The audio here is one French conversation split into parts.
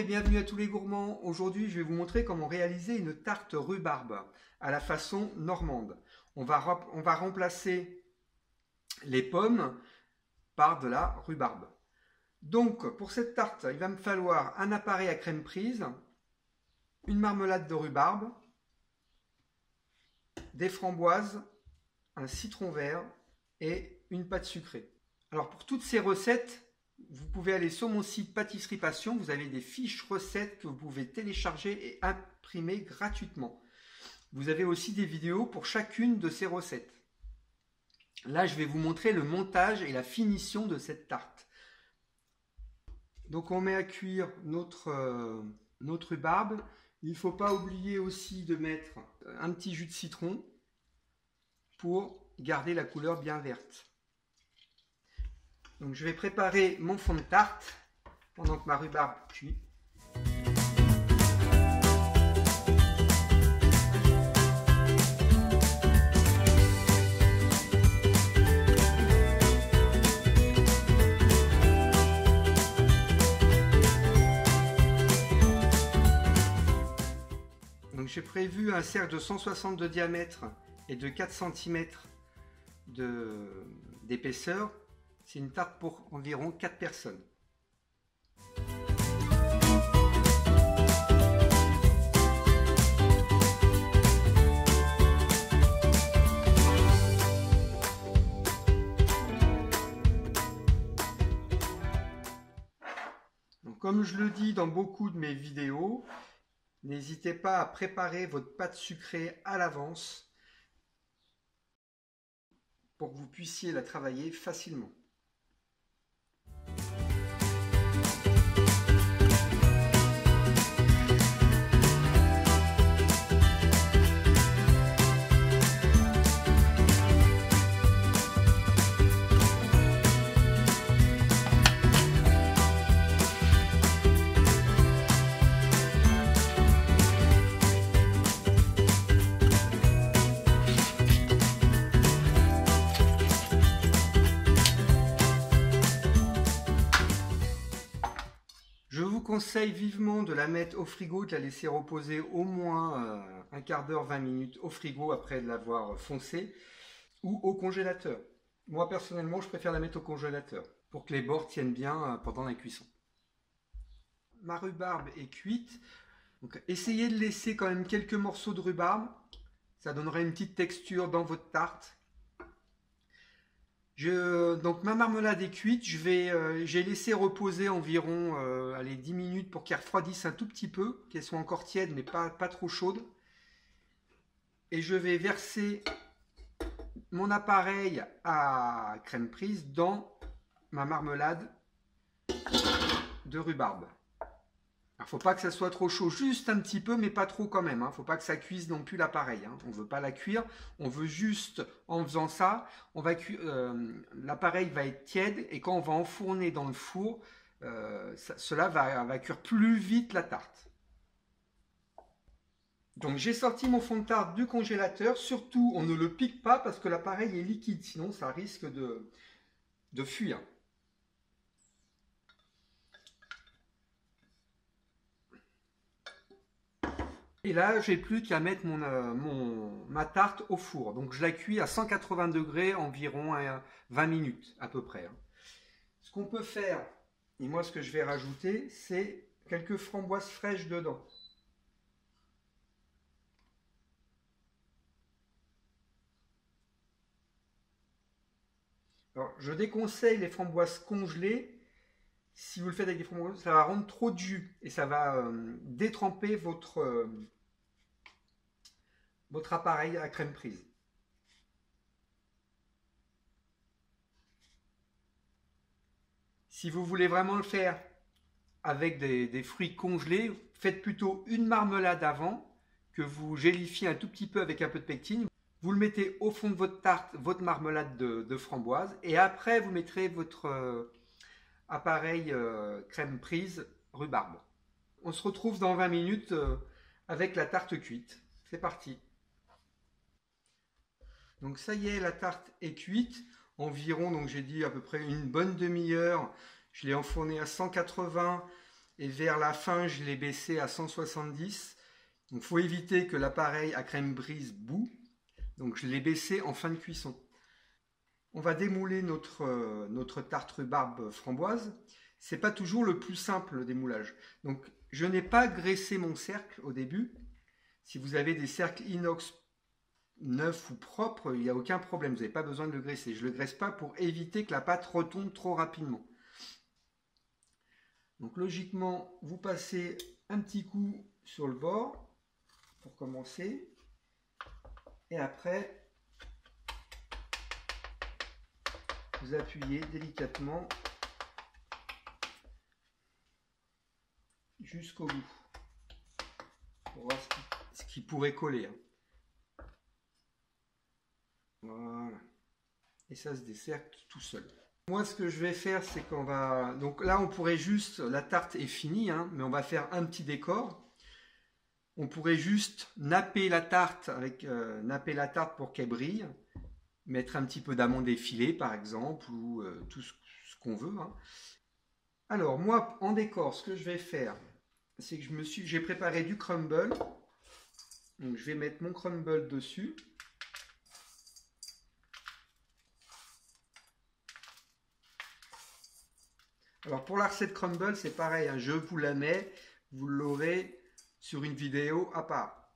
et bienvenue à tous les gourmands. Aujourd'hui, je vais vous montrer comment réaliser une tarte rhubarbe à la façon normande. On va remplacer les pommes par de la rhubarbe. Donc, pour cette tarte, il va me falloir un appareil à crème prise, une marmelade de rhubarbe, des framboises, un citron vert et une pâte sucrée. Alors, pour toutes ces recettes, vous pouvez aller sur mon site Pâtisserie Passion, vous avez des fiches recettes que vous pouvez télécharger et imprimer gratuitement. Vous avez aussi des vidéos pour chacune de ces recettes. Là, je vais vous montrer le montage et la finition de cette tarte. Donc, on met à cuire notre rhubarbe. Il ne faut pas oublier aussi de mettre un petit jus de citron pour garder la couleur bien verte. Donc je vais préparer mon fond de tarte pendant que ma rhubarbe cuit. Donc j'ai prévu un cercle de 160 de diamètre et de 4 cm d'épaisseur. C'est une tarte pour environ 4 personnes. Donc, comme je le dis dans beaucoup de mes vidéos, n'hésitez pas à préparer votre pâte sucrée à l'avance pour que vous puissiez la travailler facilement. Je vous conseille vivement de la mettre au frigo, de la laisser reposer au moins un quart d'heure, 20 minutes au frigo après de l'avoir foncée, ou au congélateur. Moi personnellement, je préfère la mettre au congélateur pour que les bords tiennent bien pendant la cuisson. Ma rhubarbe est cuite, donc essayez de laisser quand même quelques morceaux de rhubarbe, ça donnerait une petite texture dans votre tarte. Donc ma marmelade est cuite, j'ai laissé reposer environ 10 minutes pour qu'elle refroidisse un tout petit peu, qu'elle soit encore tiède mais pas trop chaude. Et je vais verser mon appareil à crème prise dans ma marmelade de rhubarbe. Il ne faut pas que ça soit trop chaud, juste un petit peu, mais pas trop quand même. Il ne faut pas que ça cuise non plus l'appareil. On ne veut pas la cuire, on veut juste, en faisant ça, l'appareil va être tiède et quand on va enfourner dans le four, cela va cuire plus vite la tarte. Donc j'ai sorti mon fond de tarte du congélateur. Surtout, on ne le pique pas parce que l'appareil est liquide, sinon ça risque de fuir. Et là, j'ai plus qu'à mettre ma tarte au four. Donc je la cuis à 180 degrés environ 20 minutes à peu près. Ce qu'on peut faire, et moi ce que je vais rajouter, c'est quelques framboises fraîches dedans. Alors, je déconseille les framboises congelées. Si vous le faites avec des framboises, ça va rendre trop de jus et ça va détremper votre appareil à crème prise. Si vous voulez vraiment le faire avec des fruits congelés, faites plutôt une marmelade avant, que vous gélifiez un tout petit peu avec un peu de pectine. Vous le mettez au fond de votre tarte, votre marmelade de framboise, et après vous mettrez votre appareil crème prise rhubarbe. On se retrouve dans 20 minutes avec la tarte cuite. C'est parti. Donc ça y est, la tarte est cuite. Environ, donc j'ai dit à peu près une bonne demi-heure. Je l'ai enfournée à 180 et vers la fin, je l'ai baissé à 170. Donc, il faut éviter que l'appareil à crème brise bout. Donc, je l'ai baissé en fin de cuisson. On va démouler notre tarte rhubarbe framboise. C'est pas toujours le plus simple, le démoulage. Donc, je n'ai pas graissé mon cercle au début. Si vous avez des cercles inox neufs ou propres, il n'y a aucun problème. Vous n'avez pas besoin de le graisser. Je ne le graisse pas pour éviter que la pâte retombe trop rapidement. Donc, logiquement, vous passez un petit coup sur le bord pour commencer. Et après, vous appuyez délicatement jusqu'au bout pour voir ce qui pourrait coller. Voilà. Et ça se dessercle tout seul. Moi, ce que je vais faire, c'est qu'on va... Donc là, on pourrait juste... La tarte est finie, hein, mais on va faire un petit décor. On pourrait juste napper la tarte pour qu'elle brille. Mettre un petit peu d'amande effilée, par exemple, ou tout ce qu'on veut. Hein. Alors, moi, en décor, ce que je vais faire, c'est que j'ai préparé du crumble. Donc, je vais mettre mon crumble dessus. Alors, pour la recette crumble, c'est pareil. Hein, je vous la mets. Vous l'aurez sur une vidéo à part.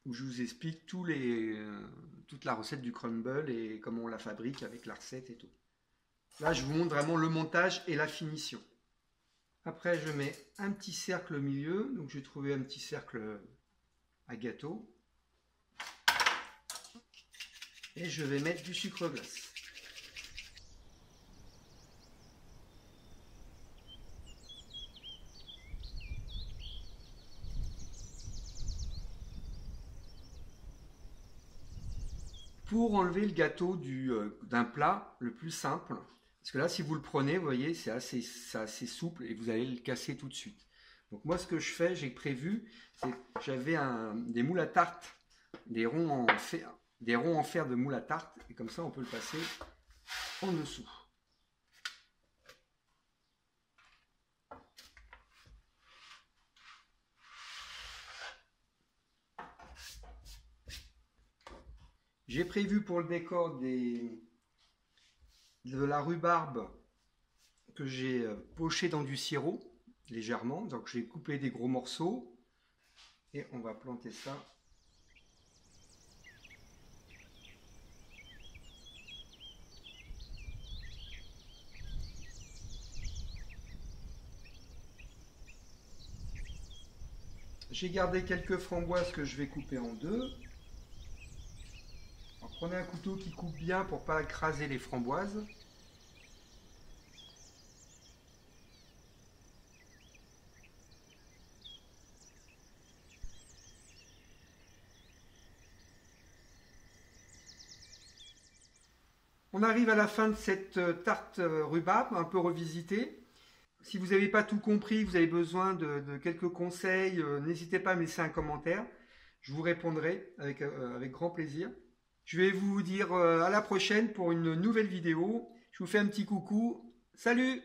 Où je vous explique toute la recette du crumble et comment on la fabrique avec la recette et tout. Là, je vous montre vraiment le montage et la finition. Après, je mets un petit cercle au milieu. Donc, j'ai trouvé un petit cercle à gâteau. Et je vais mettre du sucre glace. Pour enlever le gâteau d'un plat le plus simple, parce que là, si vous le prenez, vous voyez, c'est assez souple et vous allez le casser tout de suite. Donc moi, ce que je fais, j'ai prévu, c'est que j'avais des moules à tarte, des ronds en fer de moule à tarte, et comme ça, on peut le passer en dessous. J'ai prévu pour le décor de la rhubarbe que j'ai poché dans du sirop légèrement. Donc j'ai coupé des gros morceaux et on va planter ça. J'ai gardé quelques framboises que je vais couper en deux. Alors, prenez un couteau qui coupe bien pour ne pas écraser les framboises. On arrive à la fin de cette tarte rhubarbe, un peu revisitée. Si vous n'avez pas tout compris, vous avez besoin de quelques conseils, n'hésitez pas à me laisser un commentaire. Je vous répondrai avec grand plaisir. Je vais vous dire à la prochaine pour une nouvelle vidéo. Je vous fais un petit coucou. Salut!